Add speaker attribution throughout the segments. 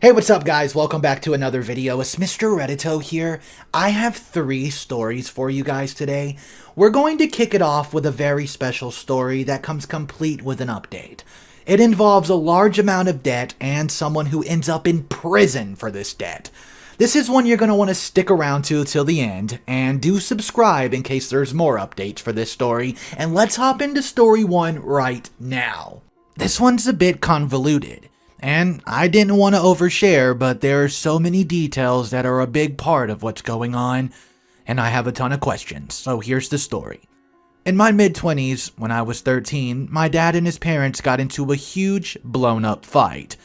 Speaker 1: Hey, what's up guys? Welcome back to another video. It's Mr. Reddito here. I have 3 stories for you guys today. We're going to kick it off with a very special story that comes complete with an update. It involves a large amount of debt and someone who ends up in prison for this debt. This is one you're going to want to stick around to till the end, and do subscribe in case there's more updates for this story, and let's hop into story 1 right now. This one's a bit convoluted. And I didn't want to overshare, but there are so many details that are a big part of what's going on, and I have a ton of questions, so here's the story. In my mid-20s, when I was 13, my dad and his parents got into a huge, blown-up fight,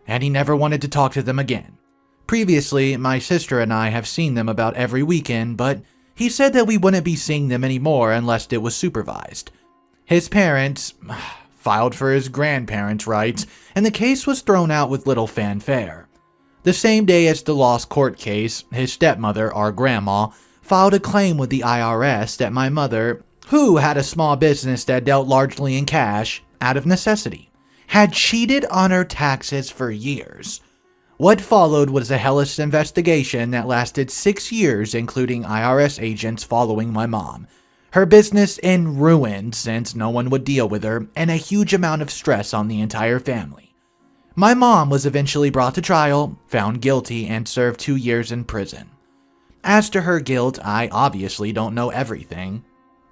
Speaker 1: and he never wanted to talk to them again. Previously, my sister and I have seen them about every weekend, but he said that we wouldn't be seeing them anymore unless it was supervised. His parents filed for his grandparents' rights, and the case was thrown out with little fanfare. The same day as the lost court case, his stepmother, our grandma, filed a claim with the IRS that my mother, who had a small business that dealt largely in cash, out of necessity, had cheated on her taxes for years. What followed was a hellish investigation that lasted 6 years, including IRS agents following my mom. Her business in ruins since no one would deal with her, and a huge amount of stress on the entire family. My mom was eventually brought to trial, found guilty, and served 2 years in prison. As to her guilt, I obviously don't know everything.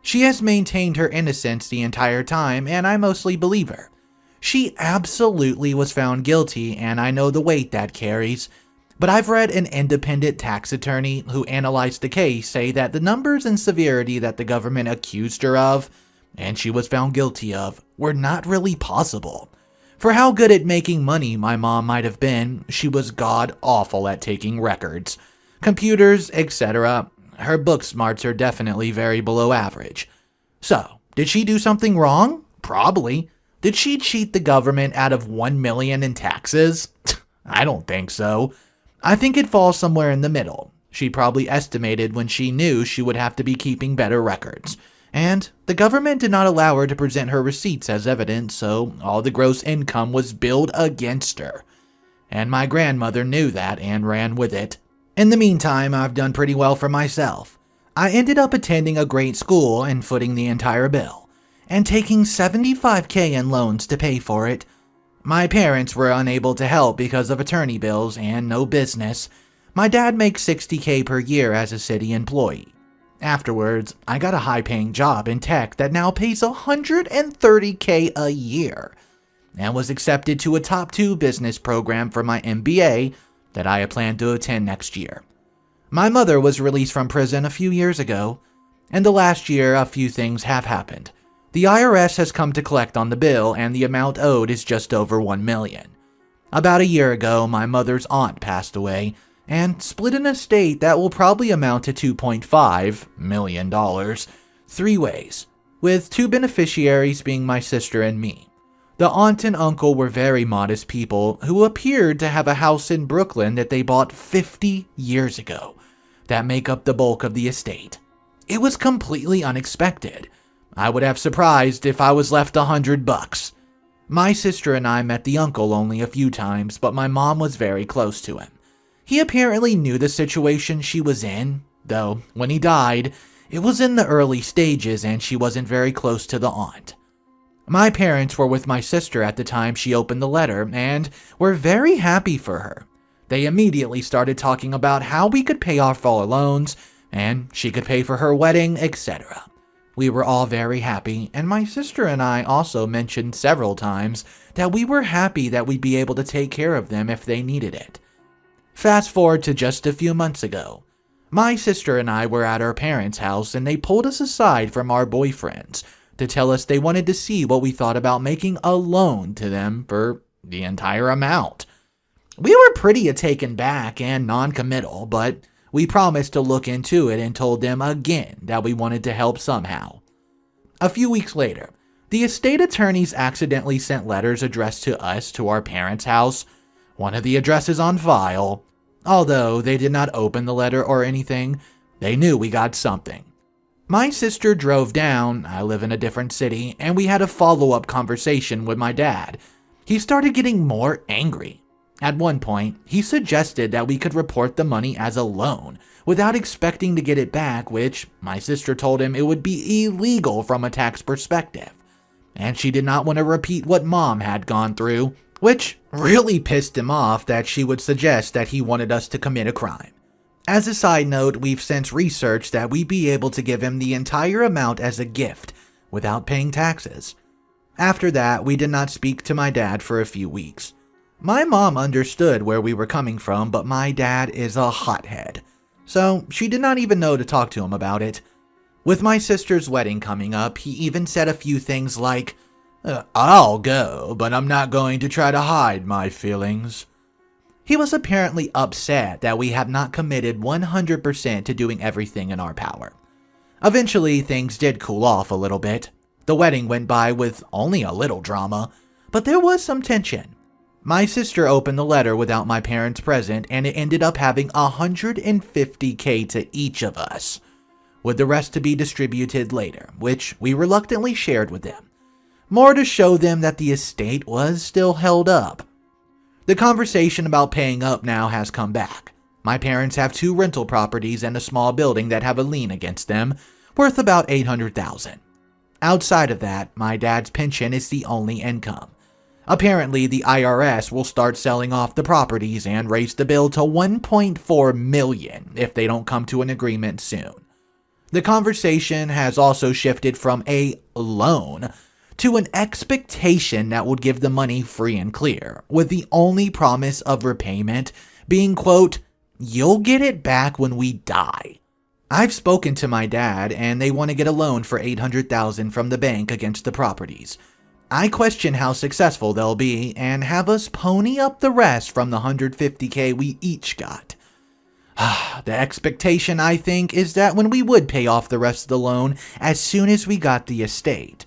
Speaker 1: She has maintained her innocence the entire time, and I mostly believe her. She absolutely was found guilty, and I know the weight that carries. But I've read an independent tax attorney who analyzed the case say that the numbers and severity that the government accused her of, and she was found guilty of, were not really possible. For how good at making money my mom might have been, she was god-awful at taking records, computers, etc. Her book smarts are definitely very below average. So, did she do something wrong? Probably. Did she cheat the government out of $1 million in taxes? I don't think so. I think it falls somewhere in the middle. She probably estimated when she knew she would have to be keeping better records. And the government did not allow her to present her receipts as evidence, so all the gross income was billed against her. And my grandmother knew that and ran with it. In the meantime, I've done pretty well for myself. I ended up attending a great school and footing the entire bill, and taking $75,000 in loans to pay for it. My parents were unable to help because of attorney bills and no business. My dad makes $60,000 per year as a city employee. Afterwards, I got a high-paying job in tech that now pays $130,000 a year, and was accepted to a top 2 business program for my MBA that I plan to attend next year. My mother was released from prison a few years ago, and the last year a few things have happened. The IRS has come to collect on the bill, and the amount owed is just over $1 million. About a year ago, my mother's aunt passed away, and split an estate that will probably amount to $2.5 million, 3 ways, with 2 beneficiaries being my sister and me. The aunt and uncle were very modest people who appeared to have a house in Brooklyn that they bought 50 years ago, that make up the bulk of the estate. It was completely unexpected. I would have surprised if I was left $100. My sister and I met the uncle only a few times, but my mom was very close to him. He apparently knew the situation she was in, though when he died, it was in the early stages and she wasn't very close to the aunt. My parents were with my sister at the time she opened the letter and were very happy for her. They immediately started talking about how we could pay off all our loans, and she could pay for her wedding, etc. We were all very happy, and my sister and I also mentioned several times that we were happy that we'd be able to take care of them if they needed it. Fast forward to just a few months ago. My sister and I were at our parents' house, and they pulled us aside from our boyfriends to tell us they wanted to see what we thought about making a loan to them for the entire amount. We were pretty taken back and non-committal, but we promised to look into it and told them again that we wanted to help somehow. A few weeks later, the estate attorneys accidentally sent letters addressed to us to our parents' house, one of the addresses on file. Although they did not open the letter or anything, they knew we got something. My sister drove down, I live in a different city, and we had a follow-up conversation with my dad. He started getting more angry. At one point, he suggested that we could report the money as a loan without expecting to get it back, which my sister told him it would be illegal from a tax perspective. And she did not want to repeat what Mom had gone through, which really pissed him off that she would suggest that he wanted us to commit a crime. As a side note, we've since researched that we'd be able to give him the entire amount as a gift without paying taxes. After that, we did not speak to my dad for a few weeks. My mom understood where we were coming from, but my dad is a hothead, so she did not even know to talk to him about it. With my sister's wedding coming up, he even said a few things like, "I'll go, but I'm not going to try to hide my feelings." He was apparently upset that we have not committed 100% to doing everything in our power. Eventually, things did cool off a little bit. The wedding went by with only a little drama, but there was some tension. My sister opened the letter without my parents present, and it ended up having $150K to each of us, with the rest to be distributed later, which we reluctantly shared with them, more to show them that the estate was still held up. The conversation about paying up now has come back. My parents have 2 rental properties and a small building that have a lien against them, worth about $800,000. Outside of that, my dad's pension is the only income. Apparently, the IRS will start selling off the properties and raise the bill to $1.4 million if they don't come to an agreement soon. The conversation has also shifted from a loan to an expectation that would give the money free and clear, with the only promise of repayment being, quote, "You'll get it back when we die." I've spoken to my dad, and they want to get a loan for $800,000 from the bank against the properties. I question how successful they'll be and have us pony up the rest from the $150K we each got. The expectation, I think, is that when we would pay off the rest of the loan as soon as we got the estate.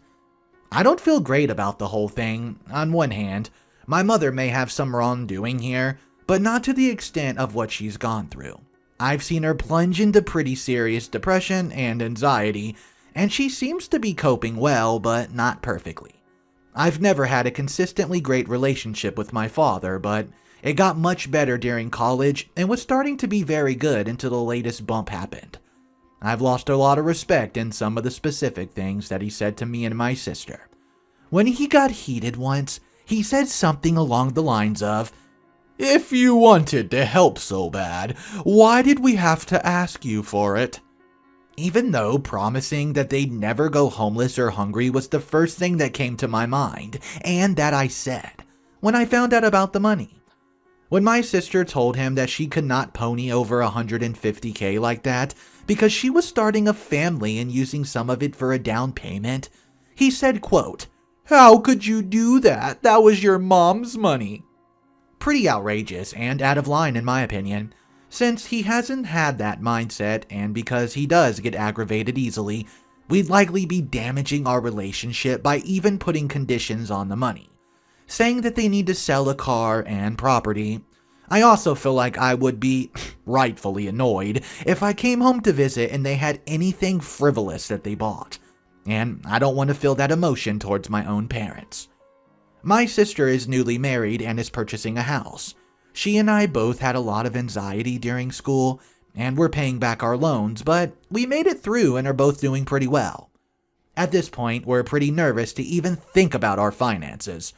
Speaker 1: I don't feel great about the whole thing. On one hand, my mother may have some wrongdoing here, but not to the extent of what she's gone through. I've seen her plunge into pretty serious depression and anxiety, and she seems to be coping well, but not perfectly. I've never had a consistently great relationship with my father, but it got much better during college and was starting to be very good until the latest bump happened. I've lost a lot of respect in some of the specific things that he said to me and my sister. When he got heated once, he said something along the lines of, "If you wanted to help so bad, why did we have to ask you for it?" Even though promising that they'd never go homeless or hungry was the first thing that came to my mind, and that I said, when I found out about the money. When my sister told him that she could not pony over $150K like that because she was starting a family and using some of it for a down payment, he said, quote, "How could you do that? That was your mom's money." Pretty outrageous and out of line in my opinion. Since he hasn't had that mindset, and because he does get aggravated easily, we'd likely be damaging our relationship by even putting conditions on the money, saying that they need to sell a car and property. I also feel like I would be rightfully annoyed if I came home to visit and they had anything frivolous that they bought, and I don't want to feel that emotion towards my own parents. My sister is newly married and is purchasing a house. She and I both had a lot of anxiety during school, and we're paying back our loans, but we made it through and are both doing pretty well. At this point, we're pretty nervous to even think about our finances.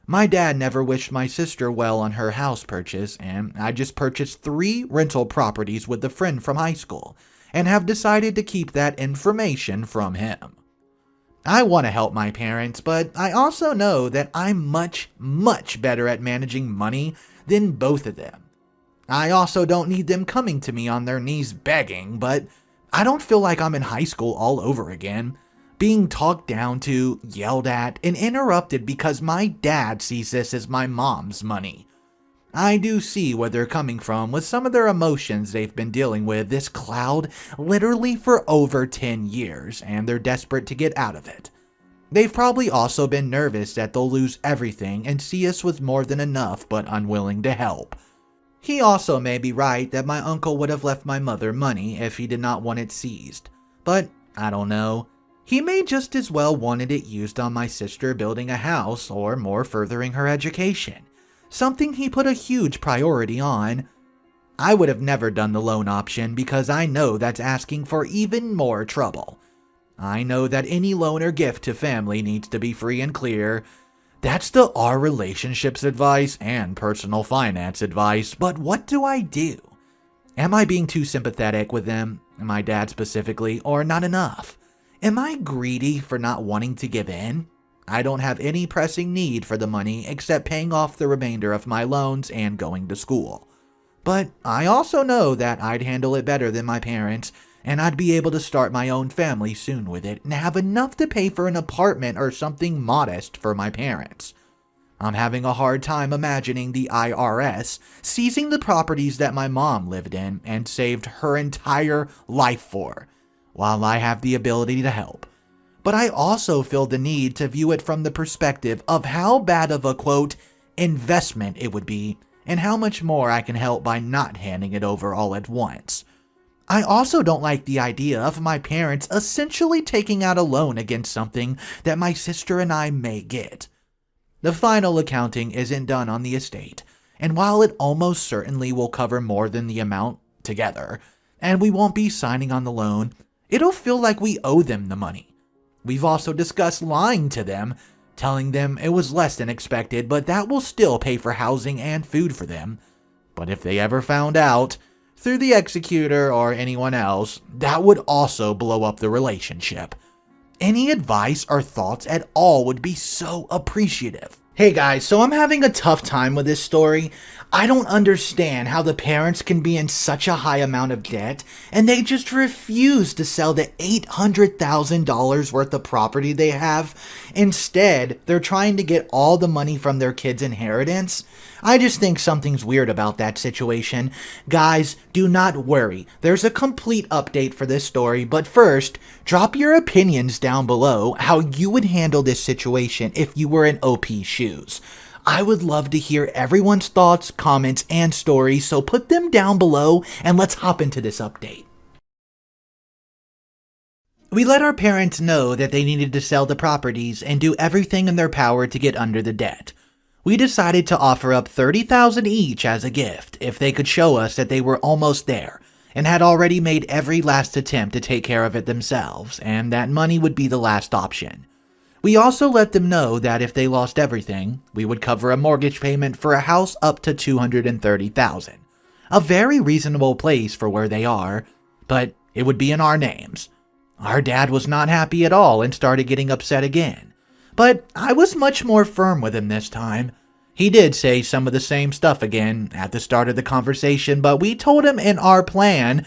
Speaker 1: My dad never wished my sister well on her house purchase, and I just purchased 3 rental properties with a friend from high school, and have decided to keep that information from him. I want to help my parents, but I also know that I'm much, much better at managing money than both of them. I also don't need them coming to me on their knees begging, but I don't feel like I'm in high school all over again, being talked down to, yelled at, and interrupted because my dad sees this as my mom's money. I do see where they're coming from with some of their emotions they've been dealing with this cloud literally for over 10 years, and they're desperate to get out of it. They've probably also been nervous that they'll lose everything and see us with more than enough but unwilling to help. He also may be right that my uncle would have left my mother money if he did not want it seized, but I don't know. He may just as well wanted it used on my sister building a house or more furthering her education. something he put a huge priority on. I would have never done the loan option because I know that's asking for even more trouble. I know that any loan or gift to family needs to be free and clear. That's the Our Relationships advice and personal finance advice, but what do I do? Am I being too sympathetic with them, my dad specifically, or not enough? Am I greedy for not wanting to give in? I don't have any pressing need for the money except paying off the remainder of my loans and going to school. But I also know that I'd handle it better than my parents, and I'd be able to start my own family soon with it and have enough to pay for an apartment or something modest for my parents. I'm having a hard time imagining the IRS seizing the properties that my mom lived in and saved her entire life for, while I have the ability to help. But I also feel the need to view it from the perspective of how bad of a, quote, investment it would be, and how much more I can help by not handing it over all at once. I also don't like the idea of my parents essentially taking out a loan against something that my sister and I may get. The final accounting isn't done on the estate, and while it almost certainly will cover more than the amount together, and we won't be signing on the loan, it'll feel like we owe them the money. We've also discussed lying to them, telling them it was less than expected, but that will still pay for housing and food for them. But if they ever found out, through the executor or anyone else, that would also blow up the relationship. Any advice or thoughts at all would be so appreciative. Hey guys, so I'm having a tough time with this story. I don't understand how the parents can be in such a high amount of debt and they just refuse to sell the $800,000 worth of property they have. Instead, they're trying to get all the money from their kids' inheritance. I just think something's weird about that situation. Guys, do not worry. There's a complete update for this story, but first, drop your opinions down below how you would handle this situation if you were in OP's shoes. I would love to hear everyone's thoughts, comments, and stories, so put them down below and let's hop into this update. We let our parents know that they needed to sell the properties and do everything in their power to get under the debt. We decided to offer up $30,000 each as a gift if they could show us that they were almost there and had already made every last attempt to take care of it themselves, and that money would be the last option. We also let them know that if they lost everything, we would cover a mortgage payment for a house up to $230,000. A very reasonable place for where they are, but it would be in our names. Our dad was not happy at all and started getting upset again. But I was much more firm with him this time. He did say some of the same stuff again at the start of the conversation, but we told him in our plan,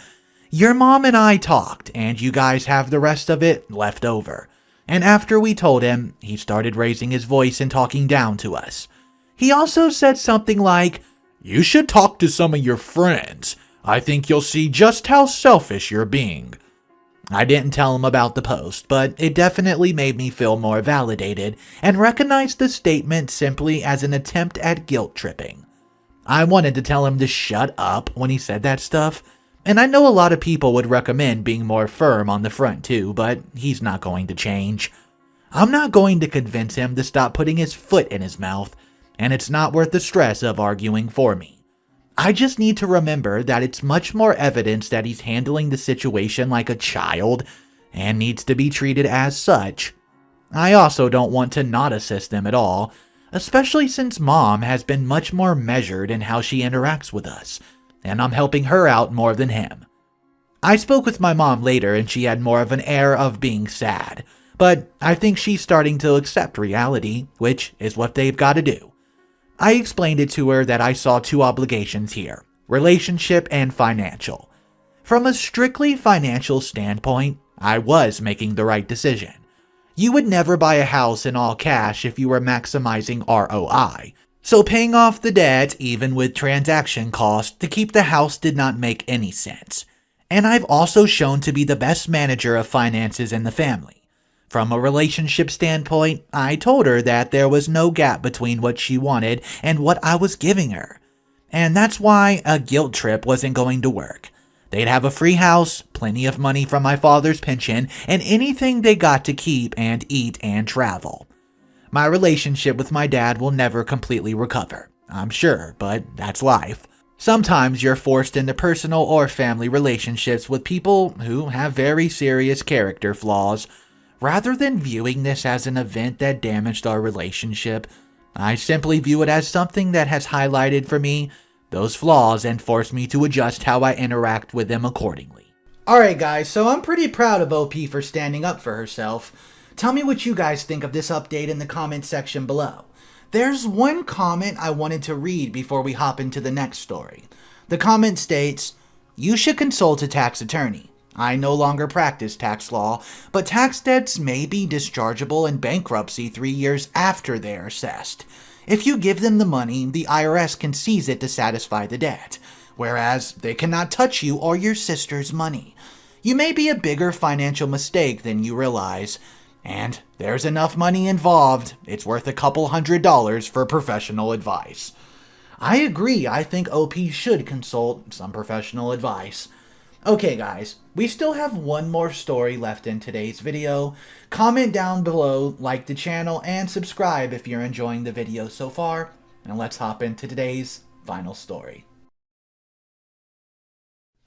Speaker 1: your mom and I talked, and you guys have the rest of it left over. And after we told him, he started raising his voice and talking down to us. He also said something like, "You should talk to some of your friends. I think you'll see just how selfish you're being." I didn't tell him about the post, but it definitely made me feel more validated and recognized the statement simply as an attempt at guilt tripping. I wanted to tell him to shut up when he said that stuff, and I know a lot of people would recommend being more firm on the front too, but he's not going to change. I'm not going to convince him to stop putting his foot in his mouth, and it's not worth the stress of arguing for me. I just need to remember that it's much more evidence that he's handling the situation like a child and needs to be treated as such. I also don't want to not assist them at all, especially since Mom has been much more measured in how she interacts with us, and I'm helping her out more than him. I spoke with my mom later and she had more of an air of being sad, but I think she's starting to accept reality, which is what they've got to do. I explained it to her that I saw two obligations here, relationship and financial. From a strictly financial standpoint, I was making the right decision. You would never buy a house in all cash if you were maximizing ROI. So paying off the debt, even with transaction costs, to keep the house did not make any sense. And I've also shown to be the best manager of finances in the family. From a relationship standpoint, I told her that there was no gap between what she wanted and what I was giving her. And that's why a guilt trip wasn't going to work. They'd have a free house, plenty of money from my father's pension, and anything they got to keep and eat and travel. My relationship with my dad will never completely recover. I'm sure, but that's life. Sometimes you're forced into personal or family relationships with people who have very serious character flaws. Rather than viewing this as an event that damaged our relationship, I simply view it as something that has highlighted for me those flaws and forced me to adjust how I interact with them accordingly. Alright guys, so I'm pretty proud of OP for standing up for herself. Tell me what you guys think of this update in the comment section below. There's one comment I wanted to read before we hop into the next story. The comment states, "You should consult a tax attorney. I no longer practice tax law, but tax debts may be dischargeable in bankruptcy 3 years after they are assessed. If you give them the money, the IRS can seize it to satisfy the debt, whereas they cannot touch you or your sister's money. You may be a bigger financial mistake than you realize, and there's enough money involved, it's worth a couple $100s for professional advice." I agree, I think OP should consult some professional advice. Okay guys, we still have one more story left in today's video. Comment down below, like the channel, and subscribe if you're enjoying the video so far. And let's hop into today's final story.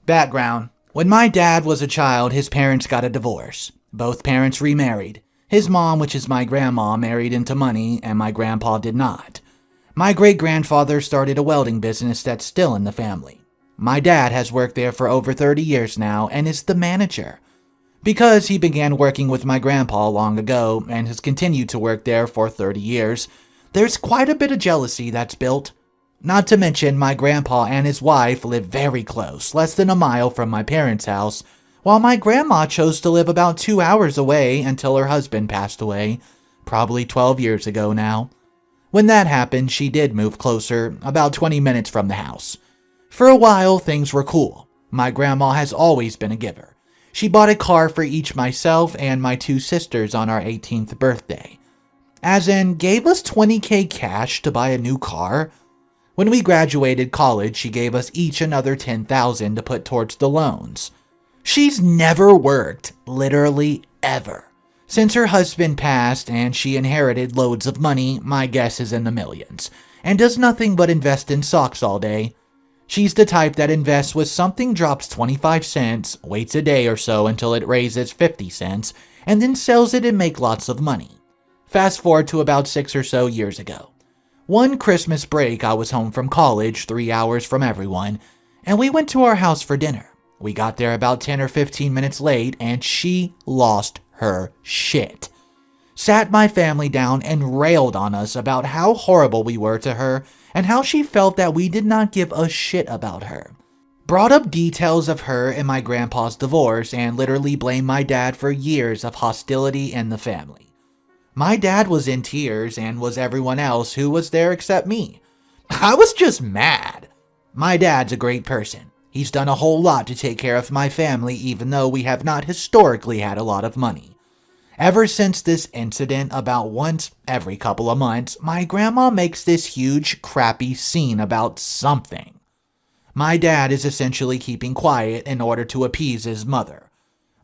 Speaker 1: Background. When my dad was a child, his parents got a divorce. Both parents remarried. His mom, which is my grandma, married into money, and my grandpa did not. My great-grandfather started a welding business that's still in the family. My dad has worked there for over 30 years now and is the manager. Because he began working with my grandpa long ago and has continued to work there for 30 years, there's quite a bit of jealousy that's built. Not to mention my grandpa and his wife live very close, less than a mile from my parents' house, while my grandma chose to live about 2 hours away until her husband passed away, probably 12 years ago now. When that happened, she did move closer, about 20 minutes from the house. For a while, things were cool. My grandma has always been a giver. She bought a car for each myself and my 2 sisters on our 18th birthday. As in, gave us $20K cash to buy a new car. When we graduated college, she gave us each another $10,000 to put towards the loans. She's never worked, literally ever. Since her husband passed and she inherited loads of money, my guess is in the millions, and does nothing but invest in socks all day. She's the type that invests with something drops 25 cents, waits a day or so until it raises 50 cents, and then sells it and make lots of money. Fast forward to about 6 or so years ago. One Christmas break, I was home from college, 3 hours from everyone, and we went to our house for dinner. We got there about 10 or 15 minutes late, and she lost her shit. Sat my family down and railed on us about how horrible we were to her and how she felt that we did not give a shit about her. Brought up details of her and my grandpa's divorce and literally blamed my dad for years of hostility in the family. My dad was in tears and was everyone else who was there except me. I was just mad. My dad's a great person. He's done a whole lot to take care of my family even though we have not historically had a lot of money. Ever since this incident about once every couple of months, my grandma makes this huge crappy scene about something. My dad is essentially keeping quiet in order to appease his mother.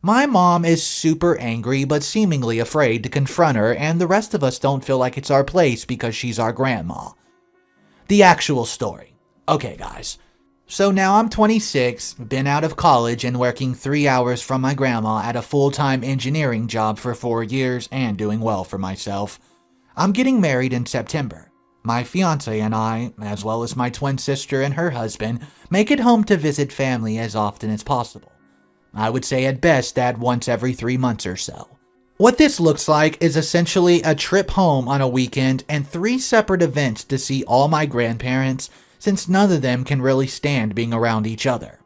Speaker 1: My mom is super angry but seemingly afraid to confront her, and the rest of us don't feel like it's our place because she's our grandma. The actual story. Okay guys. So now I'm 26, been out of college and working 3 hours from my grandma at a full-time engineering job for 4 years and doing well for myself. I'm getting married in September. My fiance and I, as well as my twin sister and her husband, make it home to visit family as often as possible. I would say at best that once every 3 months or so. What this looks like is essentially a trip home on a weekend and 3 separate events to see all my grandparents, since none of them can really stand being around each other.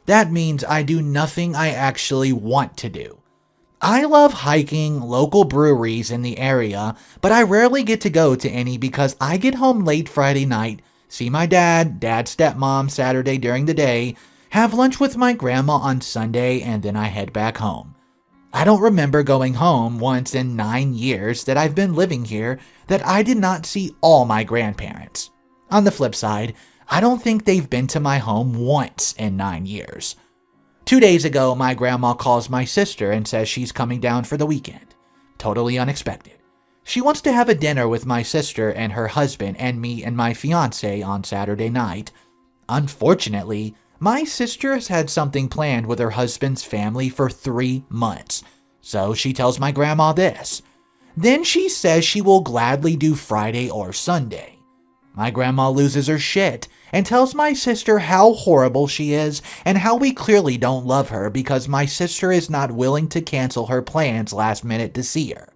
Speaker 1: That means I do nothing I actually want to do. I love hiking local breweries in the area, but I rarely get to go to any because I get home late Friday night, see my dad's stepmom Saturday during the day, have lunch with my grandma on Sunday, and then I head back home. I don't remember going home once in 9 years that I've been living here that I did not see all my grandparents. On the flip side, I don't think they've been to my home once in 9 years. 2 days ago, my grandma calls my sister and says she's coming down for the weekend. Totally unexpected. She wants to have a dinner with my sister and her husband and me and my fiance on Saturday night. Unfortunately, my sister has had something planned with her husband's family for 3 months, so she tells my grandma this. Then she says she will gladly do Friday or Sunday. My grandma loses her shit and tells my sister how horrible she is and how we clearly don't love her because my sister is not willing to cancel her plans last minute to see her.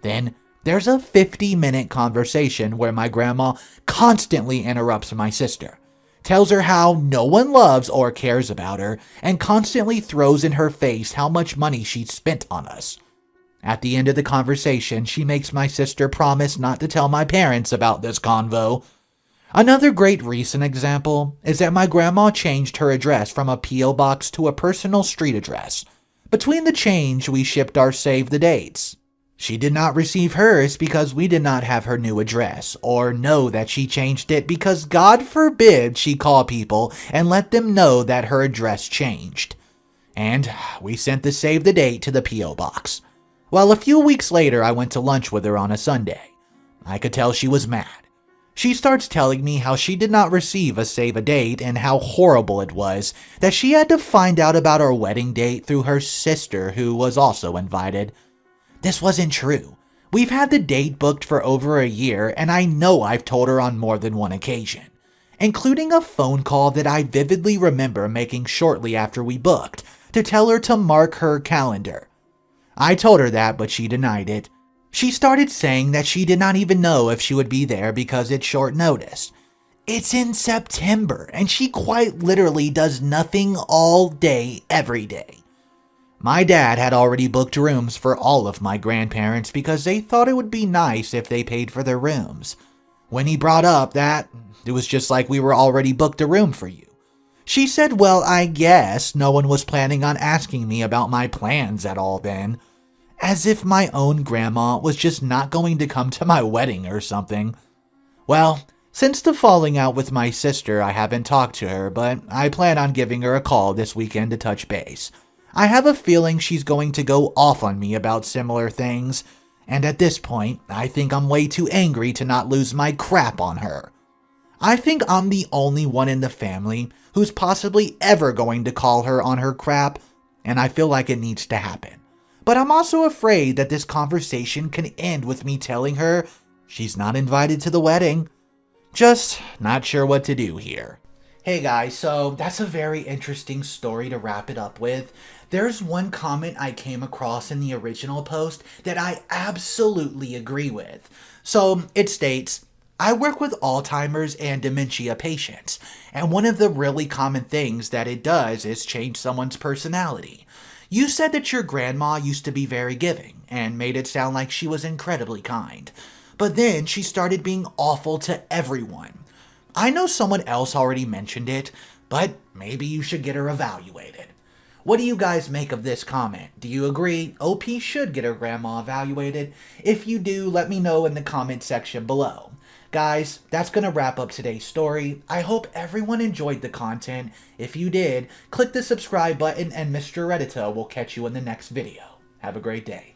Speaker 1: Then there's a 50-minute conversation where my grandma constantly interrupts my sister, tells her how no one loves or cares about her, and constantly throws in her face how much money she's spent on us. At the end of the conversation, she makes my sister promise not to tell my parents about this convo. Another great recent example is that my grandma changed her address from a P.O. box to a personal street address. Between the change, we shipped our save the dates. She did not receive hers because we did not have her new address, or know that she changed it because God forbid she call people and let them know that her address changed. And we sent the save the date to the P.O. box. Well, a few weeks later, I went to lunch with her on a Sunday. I could tell she was mad. She starts telling me how she did not receive a save a date and how horrible it was that she had to find out about our wedding date through her sister, who was also invited. This wasn't true. We've had the date booked for over a year, and I know I've told her on more than one occasion, including a phone call that I vividly remember making shortly after we booked to tell her to mark her calendar. I told her that, but she denied it. She started saying that she did not even know if she would be there because it's short notice. It's in September, and she quite literally does nothing all day, every day. My dad had already booked rooms for all of my grandparents because they thought it would be nice if they paid for their rooms. When he brought up that, it was just like we were already booked a room for you. She said, well, I guess no one was planning on asking me about my plans at all then. As if my own grandma was just not going to come to my wedding or something. Well, since the falling out with my sister, I haven't talked to her, but I plan on giving her a call this weekend to touch base. I have a feeling she's going to go off on me about similar things, and at this point, I think I'm way too angry to not lose my crap on her. I think I'm the only one in the family who's possibly ever going to call her on her crap, and I feel like it needs to happen. But I'm also afraid that this conversation can end with me telling her she's not invited to the wedding. Just not sure what to do here. Hey guys, so that's a very interesting story to wrap it up with. There's one comment I came across in the original post that I absolutely agree with. So it states, I work with Alzheimer's and dementia patients, and one of the really common things that it does is change someone's personality. You said that your grandma used to be very giving and made it sound like she was incredibly kind, but then she started being awful to everyone. I know someone else already mentioned it, but maybe you should get her evaluated. What do you guys make of this comment? Do you agree OP should get her grandma evaluated? If you do, let me know in the comment section below. Guys, that's going to wrap up today's story. I hope everyone enjoyed the content. If you did, click the subscribe button and Mr. Reddito will catch you in the next video. Have a great day.